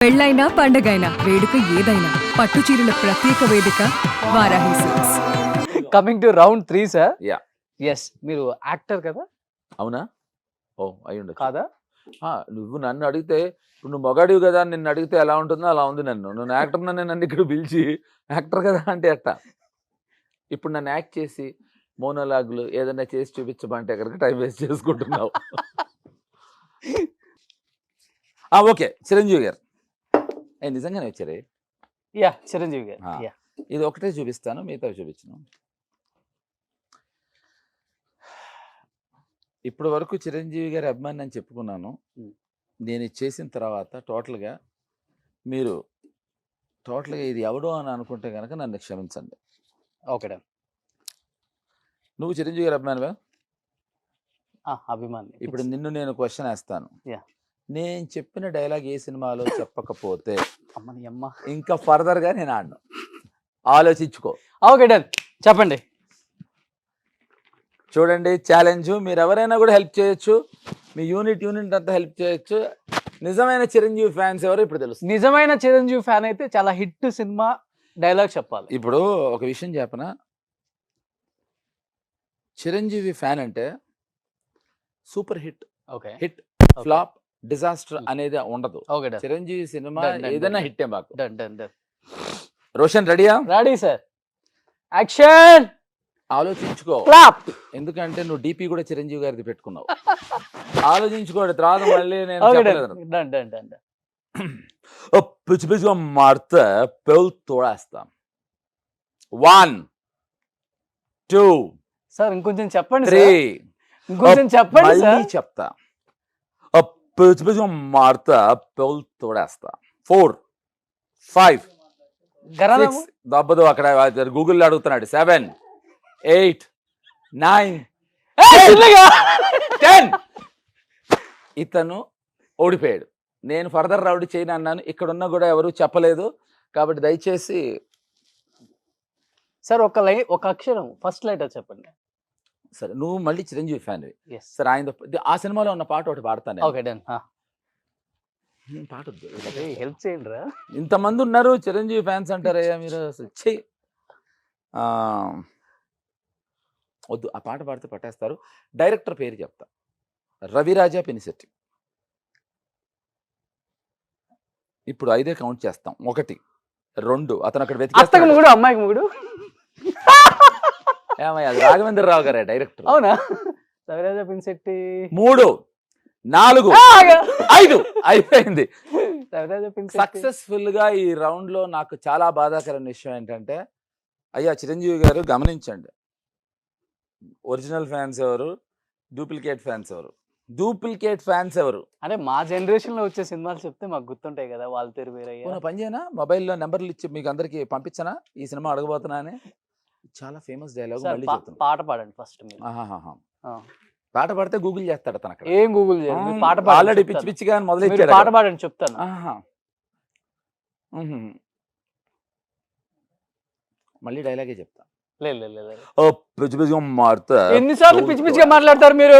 పెళ్ళైనా పండగైనా వేడుక ఏదైనా పట్టు చీరల ప్రత్యేక వేదిక Varahi silks. Coming to round 3 sir. Yeah yes, మీరు యాక్టర్ కదా? అవునా? ఓ అయి ఉండొచ్చు. కాదా? నువ్వు నన్ను అడిగితే ఇప్పుడు నువ్వు మొగాడివి కదా నిన్ను అడిగితే ఎలా ఉంటుందో అలా ఉంది. నువ్వు యాక్టర్ నన్ను ఇక్కడ పిలిచి యాక్టర్ కదా అంటే ఎట్టా? ఇప్పుడు నన్ను యాక్ట్ చేసి మోనోలాగులు ఏదైనా చేసి చూపించమంటే ఎక్కడికి టైం వేస్ట్ చేసుకుంటున్నావు. ఓకే, చిరంజీవి గారు నిజంగానే వచ్చారే. యా, చిరంజీవి గారు. యా, ఇది ఒకటే చూపిస్తాను, మిగతా చూపించను. ఇప్పటి వరకు చిరంజీవి గారి అభిమాని అని చెప్పుకున్నాను. నేను ఇది చేసిన తర్వాత టోటల్గా మీరు ఇది ఎవడో అని అనుకుంటే కనుక నన్ను క్షమించండి. ఓకే, నువ్వు చిరంజీవి గారి అభిమానివా? అభిమాని. ఇప్పుడు నిన్ను నేను క్వశ్చన్ వేస్తాను. నేను చెప్పిన డైలాగ్ ఏ సినిమాలో చెప్పకపోతే అమ్మని అమ్మ ఇంకా ఫర్దర్గా నేను ఆడను. ఆలోచించుకో. ఓకే డన్, చెప్పండి. చూడండి, ఛాలెంజ్. మీరు ఎవరైనా కూడా హెల్ప్ చేయొచ్చు, మీ యూనిట్ అంతా హెల్ప్ చేయొచ్చు. నిజమైన చిరంజీవి ఫ్యాన్స్ ఎవరు ఇప్పుడు తెలుసు. నిజమైన చిరంజీవి ఫ్యాన్ అయితే చాలా హిట్ సినిమా డైలాగ్ చెప్పాలి. ఇప్పుడు ఒక విషయం చెప్పనా, చిరంజీవి ఫ్యాన్ అంటే super hit, hit, flop, disaster అనేది ఉండదు. చిరంజీవి సినిమా ఏదైనా హిట్టే మాకు. రోషన్ రెడీయా? Ready sir. యాక్షన్. ఆలోచించుకో. క్లాప్. ఎందుకంటే నువ్వు డీపీ కూడా చిరంజీవి గారిది పెట్టుకున్నావు. ఆలోచించుకోండి, తర్వాత మళ్ళీ నేను పిచ్చి పిచ్చిగా మారితే పెళ్ళు తోడేస్తాం. 1 2 సార్ ఇంకొంచెం చెప్పండి. 3 ఇంకొంచెం చెప్పండి సార్. చెప్తా. పిచ్చి పిచ్చిగా మారితే పెళ్ళు తోడేస్తా. 4 5 6 దబ్బదు అక్కడ గూగుల్లో అడుగుతున్నాడు. 7 8 9 10. ఇతను ఓడిపోయాడు. నేను ఫర్దర్ రౌండ్ చేయను అన్నాను. ఇక్కడున్నా కూడా ఎవరు చెప్పలేదు, కాబట్టి దయచేసి సార్ ఒక అక్షరం ఫస్ట్ లెటర్ చెప్పండి. సరే, నువ్వు మళ్ళీ చిరంజీవి ఫ్యాన్. సరే, ఆయన ఆ సినిమాలో ఉన్న పాట ఒకటి పాడతాను. Okay done. పాట హెల్ప్ చేయండి రా. ఇంతమంది ఉన్నారు చిరంజీవి ఫ్యాన్స్ అంటారయ్యా మీరు. వద్దు, ఆ పాట పాడితే పట్టేస్తారు. డైరెక్టర్ పేరు చెప్తా. రవిరాజా పినిశెట్టి. ఇప్పుడు 5 కౌంట్ చేస్తాం. 1 2 అతను అక్కడ వెతికి అమ్మాయికి ముగుడు. ఏమయ్య, అది రాఘవేంద్రరావు గారే డైరెక్టర్. అవునా? రవిరాజా పినిశెట్టి. 3 4 5 అయిపోయింది. సక్సెస్ఫుల్ గా ఈ రౌండ్ లో నాకు చాలా బాధాకరమైన విషయం ఏంటంటే, అయ్యా చిరంజీవి గారు గమనించండి, ఒరిజినల్ ఫ్యాన్స్ ఎవరు, డూప్లికేట్ ఫ్యాన్స్ ఎవరు? డూప్లికేట్ ఫ్యాన్స్ ఎవరు అంటే మా జనరేషన్ లో వచ్చే సినిమాలు చెప్తే మాకు గుర్తుంటాయి కదా, వాళ్ళ పేరు వేరే. పని చేయనా, మొబైల్లో నెంబర్లు ఇచ్చి మీకు అందరికి పంపించనా ఈ సినిమా అడగబోతున్నా అని? చాలా ఫేమస్ డైలాగ్. పాట పాడండి ఫస్ట్. పాట పాడితే గూగుల్ చేస్తాడు తన. ఏం గూగుల్ చేయండి, పాట ఆల్రెడీ పిచ్చి పిచ్చిగా మొదలెట్టాడు. పాట పాడండి చెప్తాను. మళ్ళీ డైలాగే చెప్తా. ఎన్నిసార్లు పిచ్చి పిచ్చిగా మాట్లాడతారు మీరు?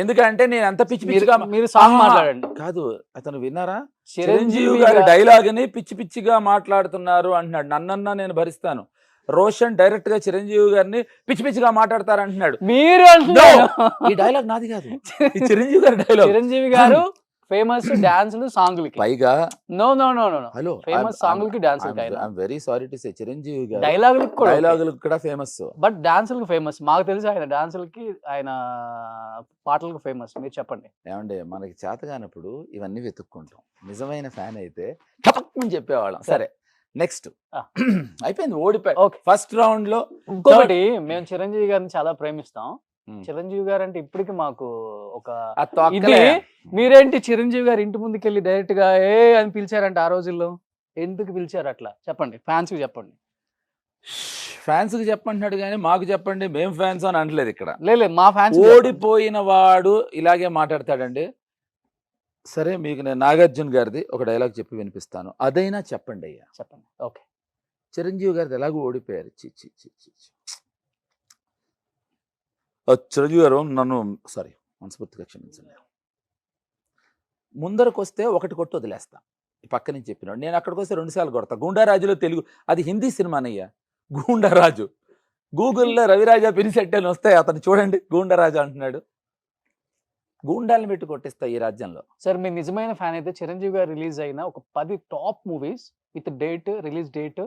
ఎందుకంటే నేను అంత పిచ్చి పిచ్చిగా మీరు సాంగ్ మాట్లాడండి. కాదు, అతను విన్నారా? చిరంజీవి గారి డైలాగ్ ని పిచ్చి పిచ్చిగా మాట్లాడుతున్నారు అంటున్నాడు. నన్నన్నా నేను భరిస్తాను. రోషన్ డైరెక్ట్ గా చిరంజీవి గారిని పిచ్చి పిచ్చిగా మాట్లాడతారు అంటున్నాడు. మీరు ఈ డైలాగ్ నాది కాదు, చిరంజీవి గారి డైలాగ్. చిరంజీవి గారు ఫేమస్ డాన్సులు సాంగ్లకి. పైగా నో హలో, ఫేమస్ సాంగ్లకి dance. I'm very sorry to say, Chiranjeevi garu డైలాగులకు కూడా ఫేమస్, బట్ డాన్సులకు ఫేమస్. మాకు తెలిసి ఆయన డాన్సులకి, ఆయన పాటలకు ఫేమస్. మీరు చెప్పండి. ఏమంటే మనకి చేత కానప్పుడు ఇవన్నీ వెతుక్కుంటాం. నిజమైన ఫ్యాన్ అయితే చెప్పేవాళ్ళం. సరే, నెక్స్ట్ అయిపోయింది, ఓడిపోయి ఫస్ట్ రౌండ్ లో. ఇంకొకటి, మేము చిరంజీవి గారిని చాలా ప్రేమిస్తాం. చిరంజీవి గారు అంటే ఇప్పటికి మాకు ఒక ఇది. మీరేంటి చిరంజీవి గారు ఇంటి ముందుకు వెళ్ళి డైరెక్ట్ గా అని పిలిచారంటే ఆ రోజుల్లో ఎందుకు పిలిచారు అట్లా చెప్పండి, ఫ్యాన్స్ కి చెప్పండి. ఫ్యాన్స్ కి చెప్పంటున్నాడు కానీ మాకు చెప్పండి, మేము ఫ్యాన్స్ అని అనట్లేదు ఇక్కడ. లేదు, మా ఫ్యాన్స్. ఓడిపోయిన వాడు ఇలాగే మాట్లాడతాడండి. సరే, మీకు నేను నాగార్జున గారిది ఒక డైలాగ్ చెప్పి వినిపిస్తాను, అదైనా చెప్పండి అయ్యా. చెప్పండి. ఓకే. చిరంజీవి గారిది ఎలాగో ఓడిపోయారు. చిరంజీవి గారు నన్ను మనస్ఫూర్తిగా క్షమించండి. ముందరకు వస్తే 1 కొట్టు వదిలేస్తా. పక్క నుంచి చెప్పినాడు. నేను అక్కడికి వస్తే 2 సార్లు కొడతా. గూండారాజులో తెలుగు, అది హిందీ సినిమానయ్యా గూండారాజు. గూగుల్లో రవిరాజా పినిసెట్టి అని వస్తాయి, అతను చూడండి గూండారాజు అంటున్నాడు. గూండాలను పెట్టి కొట్టిస్తా ఈ రాజ్యంలో. సార్ మీ నిజమైన ఫ్యాన్ అయితే చిరంజీవి గారు రిలీజ్ అయిన ఒక 10 top movies with date, release date,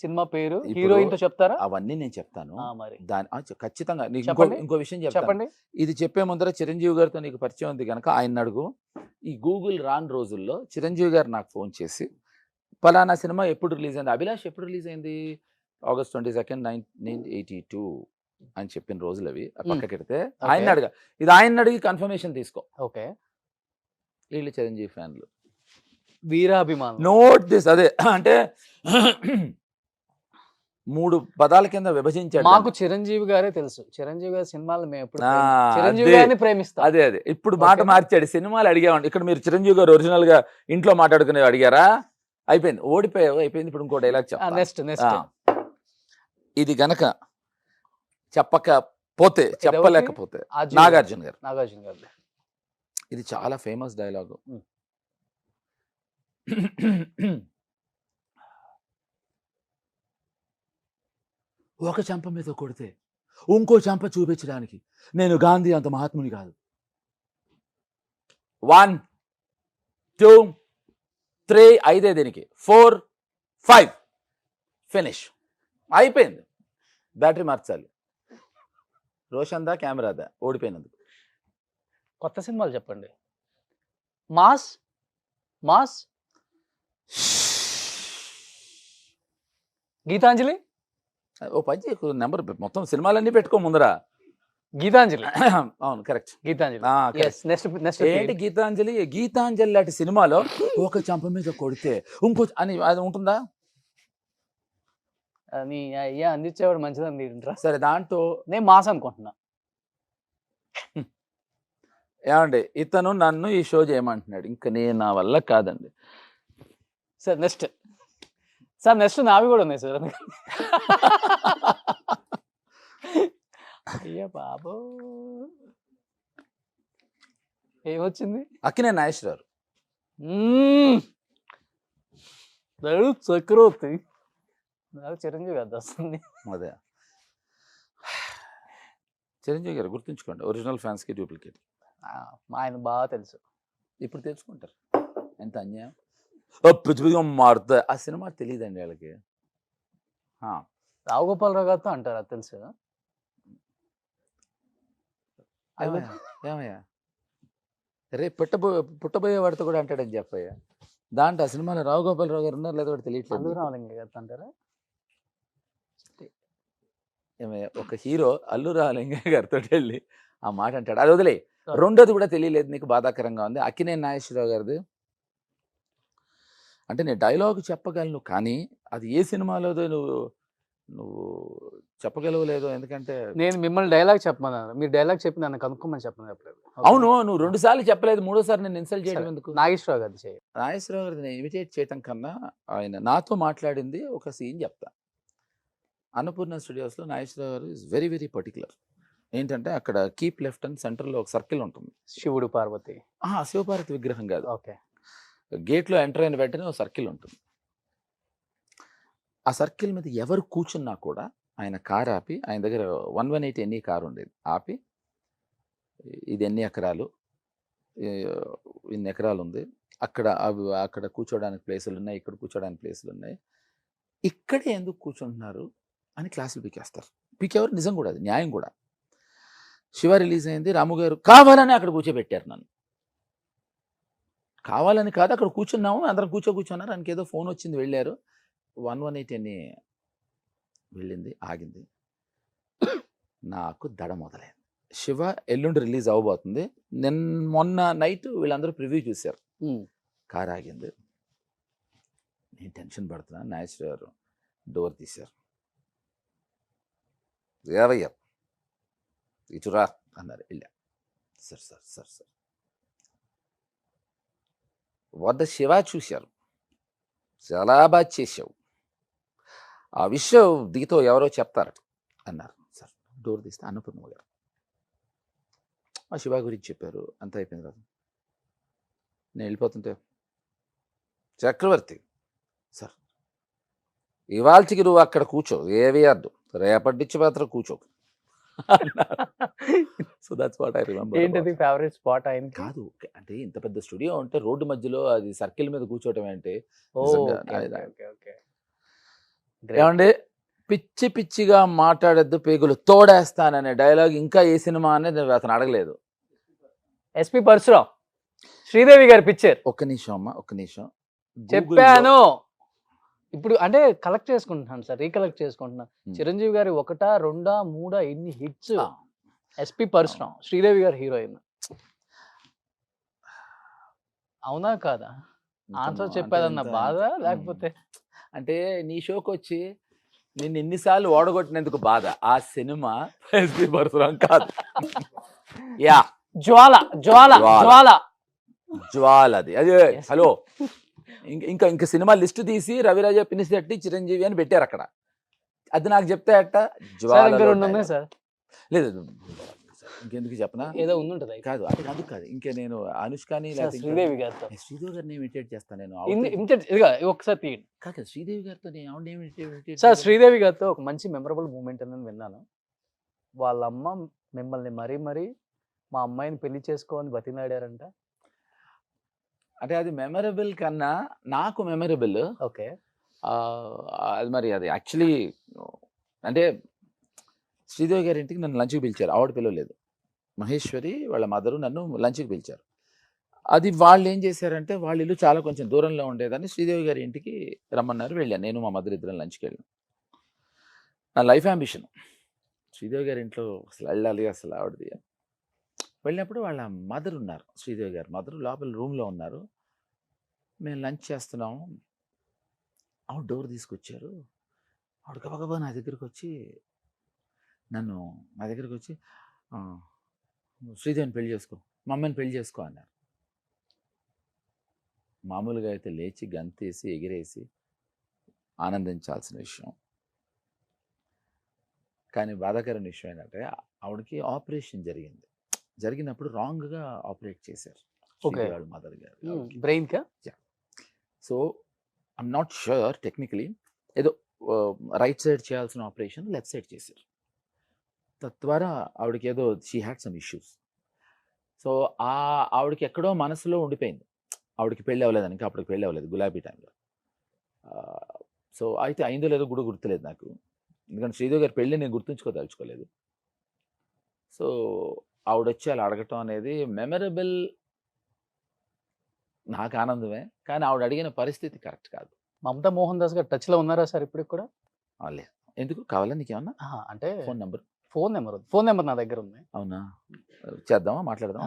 cinema పేరు, ఇప్పుడు హీరోయిన్ తో చెప్తారా? అవన్నీ నేను చెప్తాను. మరి ఖచ్చితంగా నీకు చెప్పండి. ఇంకో విషయం చెప్తాను. చెప్పండి. ఇది చెప్పే ముందర చిరంజీవి గారితో నీకు పరిచయం ఉంది కనుక ఆయన అడుగు. ఈ గూగుల్ రాని రోజుల్లో చిరంజీవి గారు నాకు ఫోన్ చేసి పలానా సినిమా ఎప్పుడు రిలీజ్ అయింది, అభిలాష్ ఎప్పుడు రిలీజ్ అయింది, August 22, 1982 అని చెప్పిన రోజులు అవి పక్కకెడితే ఆయన అడగా. ఇది ఆయన అడిగి కన్ఫర్మేషన్ తీసుకో. ఓకే, వీళ్ళు చిరంజీవి ఫ్యాన్లు, వీరాభిమానం. Note this. అదే అంటే 3 పదాల కింద విభజించాడు. మాకు చిరంజీవి గారే తెలుసు. చిరంజీవి గారి సినిమాలు మేము ఎప్పుడు ఆ, చిరంజీవి అదే. గారిని ప్రేమిస్తాం. అదే ఇప్పుడు మాట మార్చాడు. సినిమాలు అడిగామండి. ఇక్కడ మీరు చిరంజీవి గారు ఒరిజినల్ గా ఇంట్లో మాట్లాడుకునే అడిగారా? అయిపోయింది, ఓడిపోయావు, అయిపోయింది. ఇప్పుడు ఇంకో డైలాగ్ చెప్పా. నెక్స్ట్ ఇది గనక చెప్పలేకపోతే నాగార్జున గారు. నాగార్జున గారు ఇది చాలా ఫేమస్ డైలాగు. ఒక చెంప మీద కొడితే ఇంకో చెంప చూపించడానికి నేను గాంధీ అంత మహాత్ముని కాదు. 1 2 3 5 దీనికి 4 5 ఫినిష్ అయిపోయింది. బ్యాటరీ మార్చాలి. రోషన్ దా కెమెరాదా ఓడిపోయినందుకు. కొత్త సినిమాలు చెప్పండి. Mass mass Gitanjali. ఓ పని నెంబర్ మొత్తం సినిమాలన్నీ పెట్టుకో ముందరా. గీతాంజలి. అవును, కరెక్ట్. గీతాంజలి. ఏంటి గీతాంజలి? గీతాంజలి లాంటి సినిమాలో ఒక చంప మీద కొడితే ఇంకో అని అది ఉంటుందా? అని అయ్యా అందించేవాడు మంచిదని తింటారా? సరే, దాంట్లో నేను మాస్ అనుకుంటున్నా. ఏమండి, ఇతను నన్ను ఈ షో చేయమంటున్నాడు. ఇంకా నేను నా వల్ల కాదండి. సార్ నెక్స్ట్ నావి కూడా ఉన్నాయి సార్. అయ్యా బాబో, ఏమొచ్చింది? అక్కినే నాగేశ్వరరావు. చక్రవర్తి. నాకు చిరంజీవి గారు వస్తుంది. అదే చిరంజీవి గారు గుర్తుంచుకోండి, ఒరిజినల్ ఫ్యాన్స్ కి డూప్లికేట్. ఆయన బాగా తెలుసు. ఇప్పుడు తెలుసుకుంటారు. ఎంత అన్యాయం. పృథ్వీగా మారుతా ఆ సినిమా తెలియదండి వాళ్ళకి. రావు గోపాలరావు గారితో అంటారు, అది తెలుసు. ఏమయ్యా రే పుట్టబోయే వాడితో కూడా అంటాడని చెప్పయ్యా. దాంట్లో ఆ సినిమాలో రావు గోపాలరావు గారు ఉన్నారు లేదా కూడా తెలియట్లేదు. అల్లు రామలింగ గారితో అంటారా? ఏమయ్యా, ఒక హీరో అల్లు రామలింగ గారితో వెళ్ళి ఆ మాట అంటాడు. అది వదిలే. రెండోది కూడా తెలియలేదు నీకు, బాధాకరంగా ఉంది. అక్కినేని నాగేశ్వరరావు గారిది. అంటే నేను డైలాగ్ చెప్పగలను కానీ అది ఏ సినిమాలోదో నువ్వు చెప్పగలవలేదో. ఎందుకంటే నేను మిమ్మల్ని డైలాగ్ చెప్పమన్నాను, మీరు డైలాగ్ చెప్పి నన్ను కనుక్కోమని చెప్పలేదు. అవును, నువ్వు 2 సార్లు చెప్పలేదు, 3వ సారి నేను ఇన్సల్ట్ చేయడం ఎందుకు? నాగేశ్వరరావు గారిది చేయి. నాగేశ్వరరావు గారిని నేను ఇమిటేట్ చేయటం కన్నా ఆయన నాతో మాట్లాడింది ఒక సీన్ చెప్తా. అన్నపూర్ణ స్టూడియోస్లో నాగేశ్వరరావు గారు ఇస్ వెరీ వెరీ పర్టికులర్. ఏంటంటే అక్కడ కీప్ లెఫ్ట్ అండ్ సెంటర్లో ఒక సర్కిల్ ఉంటుంది. శివుడు పార్వతి, శివపార్వతి విగ్రహం కాదు. ఓకే. గేట్లో ఎంటర్ అయిన వెంటనే ఒక సర్కిల్ ఉంటుంది. ఆ సర్కిల్ మీద ఎవరు కూర్చున్నా కూడా ఆయన కారు ఆపి, ఆయన దగ్గర 118 ఎన్ని కారు ఉండేది, ఆపి ఇది ఎన్ని ఎకరాలు, ఇన్ని ఎకరాలు ఉంది, అక్కడ కూర్చోడానికి ప్లేసులు ఉన్నాయి, ఇక్కడ కూర్చోడానికి ప్లేసులు ఉన్నాయి, ఇక్కడే ఎందుకు కూర్చుంటున్నారు అని క్లాసులు పీకేస్తారు. పీకేవారు నిజం కూడా, అది న్యాయం కూడా. శివ రిలీజ్ అయింది, రాము గారు కావాలని అక్కడ కూర్చోబెట్టారు నన్ను. కావాలని కాదు, అక్కడ కూర్చున్నాము, అందరం కూర్చోన్నారు. ఆయనకి ఏదో ఫోన్ వచ్చింది, వెళ్ళారు. 118 అని వెళ్ళింది, ఆగింది. నాకు దడ మొదలైంది. శివ ఎల్లుండి రిలీజ్ అవ్వబోతుంది. మొన్న నైట్ వీళ్ళందరూ ప్రివ్యూ చూశారు. కారు ఆగింది, నేను టెన్షన్ పడుతున్నాను. నాగేశ్వర గారు డోర్ తీశారు. ఏవయ్యా ఇటురా అన్నారు. వెళ్ళా. సార్ సార్ సార్ సార్ వద్ద శివ చూశారు, చాలా బాగా చేసావు, ఆ విషయం దీతో ఎవరో చెప్తారట అన్నారు. సార్ డోర్ తీస్తే అన్నపూర్ణ గారు ఆ శివ గురించి చెప్పారు. అంతా అయిపోయింది కదా. నేను వెళ్ళిపోతుంటే చక్రవర్తి సార్ ఇవాళకి నువ్వు అక్కడ కూర్చో ఏవి అద్దు రేపటి నుంచి మాత్రం కూర్చో. So that's what I remember. ఏంటది ఫేవరెట్ స్పాట్ ఆయన? కాదు అంటే ఇంత పెద్ద స్టూడియో ఉంటే రోడ్డు మధ్యలో అది సర్కిల్ మీద కూర్చోవటం అంటే ఏమండి పిచ్చి పిచ్చిగా మాట్లాడద్దు పేగులు తోడేస్తాననే డైలాగ్ ఇంకా ఏ సినిమా అనేది అతను అడగలేదు. ఎస్పి పరశురాం శ్రీదేవి గారి పిక్చర్. ఒక్క నిమిషం అమ్మా ఒక్క నిమిషం చెప్పాను ఇప్పుడు అంటే కలెక్ట్ చేసుకుంటున్నాను సార్, రీకలెక్ట్ చేసుకుంటున్నాను. చిరంజీవి గారి 1, 2, 3 ఎన్ని హిట్స్. ఎస్పి పరశురాం శ్రీదేవి గారి హీరోయిన్. అవునా కాదా? ఆన్సర్ చెప్పేదన్న బాధ లేకపోతే అంటే నీ షోకి వచ్చి నిన్ను ఎన్నిసార్లు ఓడగొట్టినందుకు బాధ. ఆ సినిమా ఎస్పి పరశురాం కాదు. యా జ్వాల జ్వాల జ్వాల జ్వాల అది అదే. హలో ఇంకా ఇంకా సినిమా లిస్ట్ తీసి రవిరాజ పినిశెట్టి చిరంజీవి అని పెట్టారు అక్కడ. అది నాకు చెప్తే అట్ట జ్వాల సార్. లేదు ఇంకెందుకు చెప్పనా ఏదో ఉండుంటది కాదు అది కాదు కాదు ఇంకా నేను అనుష్కని శ్రీదేవి గారితో శ్రీదేవి గారిని ఇమిటేట్ చేస్తాను నేను. ఒకసారి తీయండి. కాదు శ్రీదేవి గారితో నేను సార్ శ్రీదేవి గారితో ఒక మంచి మెమరబుల్ మూమెంట్ అని విన్నాను. వాళ్ళ అమ్మ మిమ్మల్ని మరీ మా అమ్మాయిని పెళ్లి చేసుకోవాలని బతిలాడారంట. అంటే అది మెమరబుల్ కన్నా నాకు మెమరబుల్. ఓకే అది మరి అది యాక్చువల్లీ అంటే శ్రీదేవి గారి ఇంటికి నన్ను లంచ్కి పిలిచారు. ఆవిడ పిలవలేదు, మహేశ్వరి వాళ్ళ మదరు నన్ను లంచ్కి పిలిచారు. అది వాళ్ళు ఏం చేశారంటే వాళ్ళ ఇల్లు చాలా కొంచెం దూరంలో ఉండేదాన్ని శ్రీదేవి గారి ఇంటికి రమ్మన్నారు. వెళ్ళాను నేను మా మదర్ ఇద్దరం లంచ్కి వెళ్ళాను. నా లైఫ్ అంబిషన్ శ్రీదేవి గారి ఇంట్లో అసలు వెళ్ళాలి. అసలు ఆవిడది వెళ్ళినప్పుడు వాళ్ళ మదర్ ఉన్నారు, శ్రీదేవి గారు మదర్ లోపల రూమ్లో ఉన్నారు. మేము లంచ్ చేస్తున్నాము. ఆవిడ డోర్ తీసుకొచ్చారు. ఆవిడ గబగబా నా దగ్గరికి వచ్చి శ్రీదేవిని పెళ్లి చేసుకో, మా అమ్మని పెళ్లి చేసుకో అన్నారు. మామూలుగా అయితే లేచి గంతేసి ఎగిరేసి ఆనందించాల్సిన విషయం. కానీ బాధాకరమైన విషయం ఏంటంటే ఆవిడకి ఆపరేషన్ జరిగినప్పుడు రాంగ్గా ఆపరేట్ చేశారు వాళ్ళ మదర్ గారు బ్రెయిన్ కా. So I'm not sure technically ఏదో రైట్ సైడ్ చేయాల్సిన ఆపరేషన్ లెఫ్ట్ సైడ్ చేశారు. తద్వారా ఆవిడకి ఏదో she had some issues. So ఆవిడకి ఎక్కడో మనసులో ఉండిపోయింది ఆవిడకి పెళ్ళి అవ్వలేదని. ఇంకా అప్పటికి పెళ్ళి అవ్వలేదు గులాబీ టైంలో. సో అయితే అయిందో లేదో కూడా గుర్తులేదు నాకు, ఎందుకంటే శ్రీదేవి గారి పెళ్ళి నేను గుర్తుంచుకోదలుచుకోలేదు. సో ఆవిడ వచ్చి అలా అడగటం అనేది మెమరబుల్, నాకు ఆనందమే. కానీ ఆవిడ అడిగిన పరిస్థితి కరెక్ట్ కాదు. మమతా మోహన్ దాస్ గారు టచ్లో ఉన్నారా సార్ ఇప్పటికి కూడా? లేదు. ఎందుకు కావాలా నీకేమన్నా? అంటే ఫోన్ నెంబర్ నా దగ్గర ఉంది. అవునా, చేద్దామా, మాట్లాడదాం.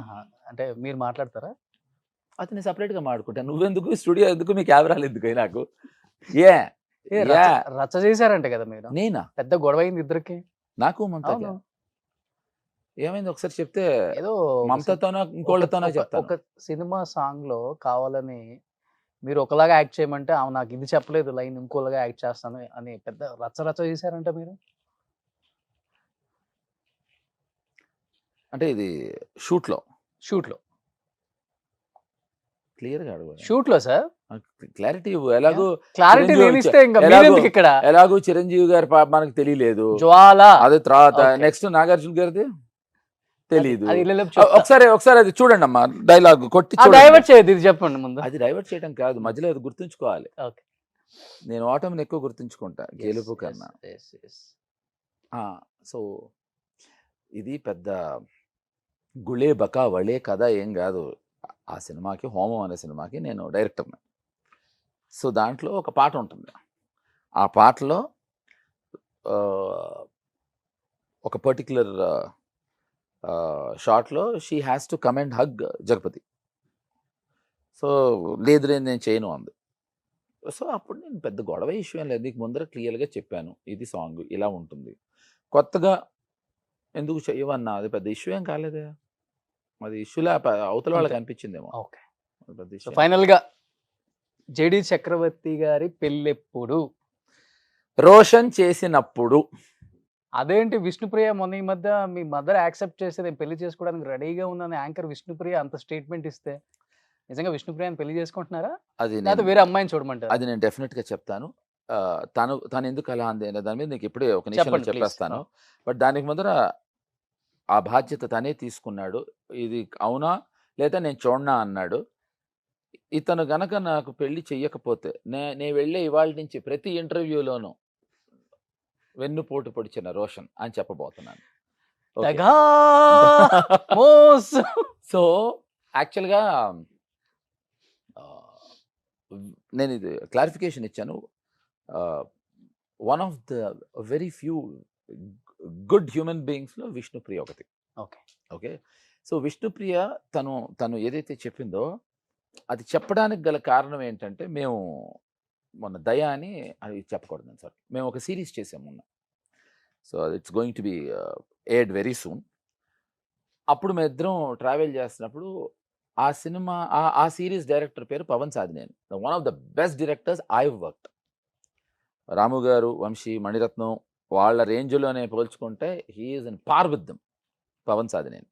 అంటే మీరు మాట్లాడతారా? అది నేను సపరేట్గా మాట్లాడుకుంటాను. నువ్వెందుకు స్టూడియో ఎందుకు, మీ కెమెరాలు ఎందుకు నాకు? రచ్చ చేశారంటే కదా మీరు? నేనా? పెద్ద గొడవ అయింది ఇద్దరికి నాకు మమతా. ఏమైంది ఒకసారి చెప్తే? ఏదో మమతతోనో ఇంకోళ్ళతోనో చెప్తాను. ఒక సినిమా సాంగ్ లో కావాలని మీరు ఒకలాగా యాక్ట్ చేయమంటే ఆమె నాకు ఇది చెప్పలేదు లైన్, ఇంకోలాగా యాక్ట్ చేస్తాను అని పెద్ద రచ్చ చేశారంట మీరు. అంటే ఇది షూట్లో క్లియర్గా అడుగు. షూట్లో సార్ క్లారిటీ ఎలాగో క్లారిటీ ఇక్కడ ఎలాగో చిరంజీవి గారి మనకు తెలియలేదు. జ్వాల అదే తర్వాత నెక్స్ట్ నాగార్జున గారిది తెలియదు. ఒకసారి అది చూడండి అమ్మా, డైలాగ్ కొట్టి డైవర్ట్ చేయదు, ఇది చెప్పండి ముందు. అది డైవర్ట్ చేయడం కాదు, మధ్యలో అది గుర్తుంచుకోవాలి. నేను ఓటమిని ఎక్కువ గుర్తుంచుకుంటా గెలుపు కన్నా. సో ఇది పెద్ద గుళే బకా వళే కథ ఏం కాదు. ఆ సినిమాకి, హోమం అనే సినిమాకి నేను డైరెక్టర్ని. సో దాంట్లో ఒక పాట ఉంటుంది. ఆ పాటలో ఒక పర్టిక్యులర్ షార్ట్లో she has to come and hug Jagapathi. So లేదు నేను చేయను అంది. సో అప్పుడు నేను పెద్ద గొడవ ఇష్యూ ఏం లేదు, నీకు ముందర క్లియర్గా చెప్పాను ఇది సాంగ్ ఇలా ఉంటుంది, కొత్తగా ఎందుకు చెయ్యవన్నా, అది పెద్ద ఇష్యూ ఏం కాలేదే. అది ఇష్యూలా అవతల వాళ్ళకి అనిపించిందేమో. ఓకే, ఫైనల్గా జేడి చక్రవర్తి గారి పెళ్ళెప్పుడు? రోషన్ చేసినప్పుడు. అదేంటి విష్ణుప్రియ మొన్న ఈ మధ్య మీ మదర్ యాక్సెప్ట్ చేసి నేను పెళ్లి చేసుకోవడానికి రెడీగా ఉన్నాను యాంకర్ విష్ణుప్రియ అంత స్టేట్మెంట్ ఇస్తే నిజంగా విష్ణుప్రియని పెళ్లి చేసుకుంటున్నారా అది లేకపోతే నేను వేరే అమ్మాయిని చూడమంటారా? అది నేను డెఫినెట్గా చెప్తాను. తను ఎందుకు అలా అంది అనే దాని మీద నీకు ఇప్పుడే ఒక నిమిషంలో చెప్పండి ప్లీజ్. చెప్పేస్తాను. బట్ దానికి ముందర ఆ బాధ్యత తనే తీసుకున్నాడు. ఇది అవునా లేదా నేను చూడనా అన్నాడు. ఇతను గనక నాకు పెళ్లి చెయ్యకపోతే నేను వెళ్ళే ఇవాళ నుంచి ప్రతి ఇంటర్వ్యూలోనూ వెన్నుపోటు పొడిచిన రోషన్ అని చెప్పబోతున్నాను. ఓకే. దగా మోసం. సో యాక్చువల్గా నేను ఇది క్లారిఫికేషన్ ఇచ్చాను. One of the very few good human బీయింగ్స్లో విష్ణుప్రియ ఒకటి. ఓకే. ఓకే. సో విష్ణుప్రియ తను ఏదైతే చెప్పిందో అది చెప్పడానికి గల కారణం ఏంటంటే మేము మొన్న దయ అని అది చెప్పకూడదు సార్, మేము ఒక సిరీస్ చేసాము మొన్న. So it's going to be aired very soon. అప్పుడు మేము ఇద్దరం ట్రావెల్ చేస్తున్నప్పుడు ఆ సినిమా ఆ సిరీస్ డైరెక్టర్ పేరు Pavan Sadhineni, one of the best directors I worked. Ramu garu, Vamsi, Maniratnam వాళ్ళ రేంజ్లోనే పోల్చుకుంటే he's in par with them Pavan Sadhineni.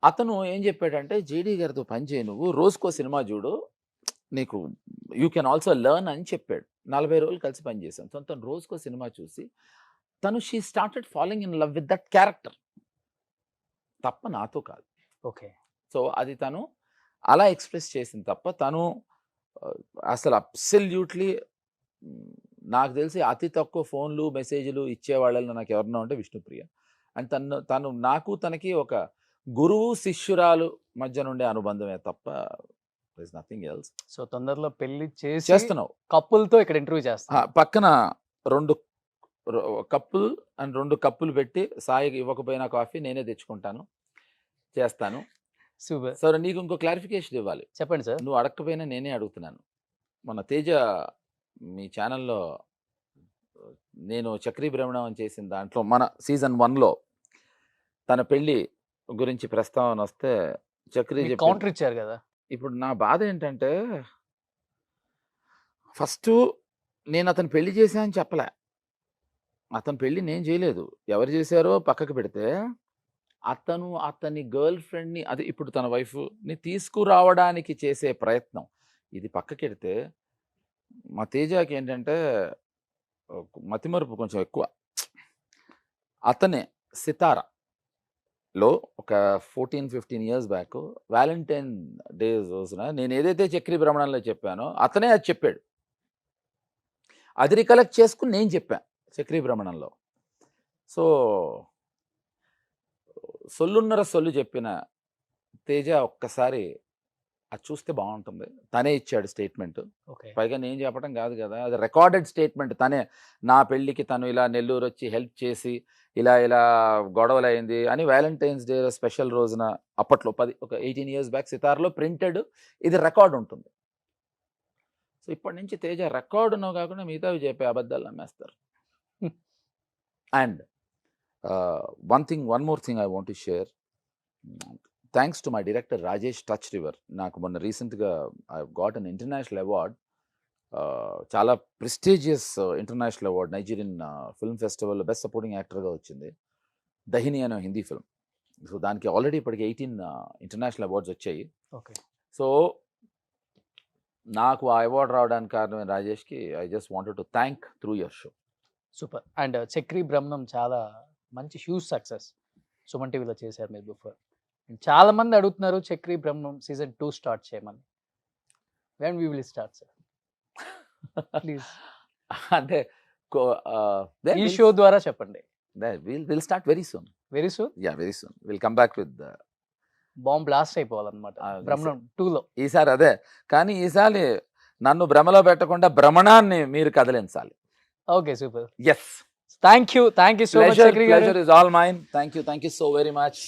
అతను ఏం చెప్పాడంటే జేడీ గారితో పనిచేయి, నువ్వు రోజుకో సినిమా చూడు, నీకు యూ కెన్ ఆల్సో లెర్న్ అని చెప్పాడు. 40 రోజులు కలిసి పనిచేశాను. తను రోజుకో సినిమా చూసి she started following in love with that character, తప్ప నాతో కాదు. ఓకే. సో అది తను అలా ఎక్స్ప్రెస్ చేసింది తప్ప తను అసలు అబ్సల్యూట్లీ నాకు తెలిసి అతి తక్కువ ఫోన్లు మెసేజ్లు ఇచ్చేవాళ్ళలో నాకు ఎవరన్నా ఉంటే విష్ణుప్రియ. అండ్ తను నాకు తనకి ఒక గురువు శిష్యురాలు మధ్య నుండే అనుబంధమే తప్ప నథింగ్ ఎల్స్. సో తొందరలో పెళ్లి చేస్తున్నావు కప్పులతో ఇక్కడ ఇంటర్వ్యూ చేస్తా. పక్కన 2 కప్పులు అండ్ 2 కప్పులు పెట్టి సాయి ఇవ్వకపోయినా కాఫీ నేనే తెచ్చుకుంటాను, చేస్తాను. సూపర్. సరే నీకు ఇంకో క్లారిఫికేషన్ ఇవ్వాలి. చెప్పండి సార్. నువ్వు అడగకపోయినా నేనే అడుగుతున్నాను. మన తేజ మీ ఛానల్లో నేను చక్రీ భ్రమణం అని చేసిన దాంట్లో మన సీజన్ 1లో తన పెళ్ళి గురించి ప్రస్తావన వస్తే చక్రీ కౌంటర్ ఇచ్చారు కదా. ఇప్పుడు నా బాధ ఏంటంటే ఫస్ట్ నేను అతను పెళ్లి చేశా అని చెప్పలే. అతని పెళ్లి నేను చేయలేదు, ఎవరు చేశారో పక్కకు పెడితే అతని గర్ల్ ఫ్రెండ్ని, అది ఇప్పుడు తన వైఫ్ని తీసుకురావడానికి చేసే ప్రయత్నం ఇది పక్కకెడితే మా తేజకి ఏంటంటే మతిమరుపు కొంచెం ఎక్కువ. అతనే సితారాలో ఒక 14-15 years బ్యాక్ వ్యాలంటైన్ డే రోజున నేను ఏదైతే చక్రీ భ్రమణంలో చెప్పానో అతనే అది చెప్పాడు. అది రికలెక్ట్ చేసుకుని నేను చెప్పాను చక్రీ భ్రమణంలో. సో సొల్లున్నర సొల్లు చెప్పిన తేజ ఒక్కసారి అది చూస్తే బాగుంటుంది. తనే ఇచ్చాడు స్టేట్మెంట్, పైగా నేను చెప్పడం కాదు కదా, అది రికార్డెడ్ స్టేట్మెంట్. తనే నా పెళ్ళికి తను ఇలా నెల్లూరు వచ్చి హెల్ప్ చేసి ఇలా గొడవలు అయింది అని వ్యాలంటైన్స్ డే స్పెషల్ రోజున అప్పట్లో ఒక 18 years బ్యాక్ సితార్లో ప్రింటెడ్ ఇది రికార్డ్ ఉంటుంది. సో ఇప్పటి నుంచి తేజ రికార్డు ఉన్నవి కాకుండా మిగతావి చెప్పే అబద్ధాలు నమ్మేస్తారు. And one more thing I want to share. Thanks to my director Rajesh Touch River, నాకు మొన్న రీసెంట్గా I got an international award, చాలా prestigious international award Nigerian film ఫెస్టివల్లో బెస్ట్ సపోర్టింగ్ యాక్టర్గా వచ్చింది. దహిని అనే హిందీ ఫిల్మ్. సో దానికి ఆల్రెడీ ఇప్పటికి 18 ఇంటర్నేషనల్ అవార్డ్స్ వచ్చాయి. ఓకే. సో నాకు ఆ అవార్డు రావడానికి కారణమైన రాజేష్కి I just wanted to thank through your show. Super. And Chakri Brahmam చాలా మంచి హ్యూజ్ సక్సెస్ సుమన్ టీవీలో చేశారు మీరు బిఫోర్. చాలా మంది అడుగుతున్నారు చక్రీ బ్రహ్మం సీజన్ 2 స్టార్ట్ చేయమని. When we will start sir please? అంటే ఈ షో ద్వారా చెప్పండి. Will start very soon. Very soon? Yeah, very soon. Will come back with bomb blast అయిపోవాలన్నమాట బ్రహ్మం 2లో ఈసారి. అదే, కానీ ఈసారి నన్ను భ్రమలో పెట్టకుండా భ్రమణాన్ని మీరు కదిలించాలి. Okay, super. Yes. Thank you so much, Chakri garu. Pleasure is all mine. Thank you so very much.